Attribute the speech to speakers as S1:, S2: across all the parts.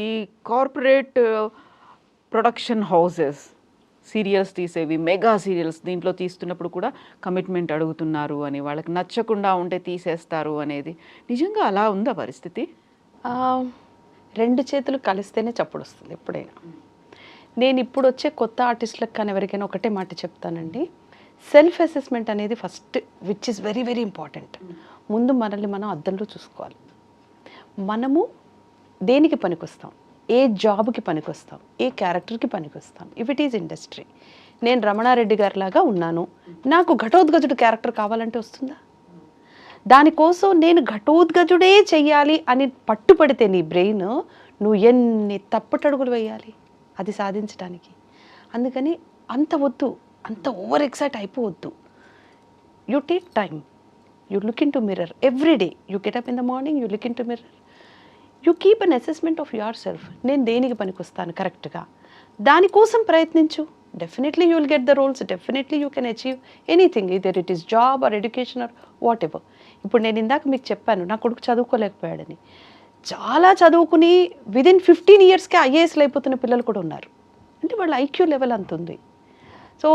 S1: ఈ corporate production houses serials తీసేవి, mega serials దీంట్లో తీస్తున్నప్పుడు కూడా కమిట్మెంట్ అడుగుతున్నారు అని, వాళ్ళకి నచ్చకుండా ఉంటే తీసేస్తారు అనేది నిజంగా అలా ఉందా పరిస్థితి?
S2: రెండు చేతులు కలిస్తేనే చప్పుడు వస్తుంది ఎప్పుడైనా. నేను ఇప్పుడు వచ్చే కొత్త ఆర్టిస్టులకు కానీ ఎవరికైనా ఒకటే మాట చెప్తానండి, సెల్ఫ్ అసెస్మెంట్ అనేది first, which is very very important. ముందు మనల్ని మనం అద్దంలో చూసుకోవాలి. మనము దేనికి పనికొస్తాం, ఏ జాబ్కి పనికొస్తాం, ఏ క్యారెక్టర్కి పనికొస్తాం. ఇఫ్ ఇట్ ఈజ్ ఇండస్ట్రీ, నేను రమణారెడ్డి గారి లాగా ఉన్నాను, నాకు ఘటోద్గజుడు క్యారెక్టర్ కావాలంటే వస్తుందా? దానికోసం నేను ఘటోద్గజుడే చెయ్యాలి అని పట్టుపడితే నీ బ్రెయిన్, నువ్వు ఎన్ని తప్పటడుగులు వేయాలి అది సాధించడానికి. అందుకని అంత వద్దు, అంత ఓవర్ ఎక్సైట్ అయిపోవద్దు. You take time, you look in to mirror every day, you get up in the morning, you look in to mirror, you keep an assessment of your self. నేను దేనికి పనికొస్తాను కరెక్ట్గా, దానికోసం ప్రయత్నించు. Definitely you will get the roles, definitely you can achieve anything, either it is job or education or whatever. ఇప్పుడు నేను ఇందాక మీకు చెప్పాను నా కొడుకు చదువుకోలేకపోయాడని. చాలా చదువుకుని విదిన్ 15 yearsకే ఐఏఎస్లు అయిపోతున్న పిల్లలు కూడా ఉన్నారు. అంటే వాళ్ళ ఐక్యూ లెవెల్ అంత ఉంది. సో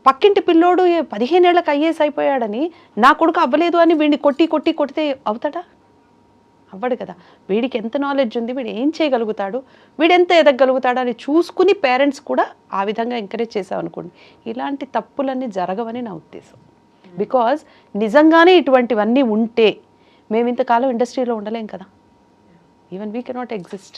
S2: పక్కింటి పిల్లోడు 15 ఏళ్ళకి ఐఏఎస్ అయిపోయాడని నా కొడుకు అవ్వలేదు అని వీడిని కొడితే అవుతాడా? అవ్వడు కదా. వీడికి ఎంత నాలెడ్జ్ ఉంది, వీడు ఏం చేయగలుగుతాడు, వీడు ఎంత ఎదగలుగుతాడు అని చూసుకుని పేరెంట్స్ కూడా ఆ విధంగా ఎంకరేజ్ చేసామనుకోండి, ఇలాంటి తప్పులన్నీ జరగవని నా ఉద్దేశం. బికాజ్ నిజంగానే ఇటువంటివన్నీ ఉంటే మేము ఇంతకాలం ఇండస్ట్రీలో ఉండలేం కదా. Even we cannot exist.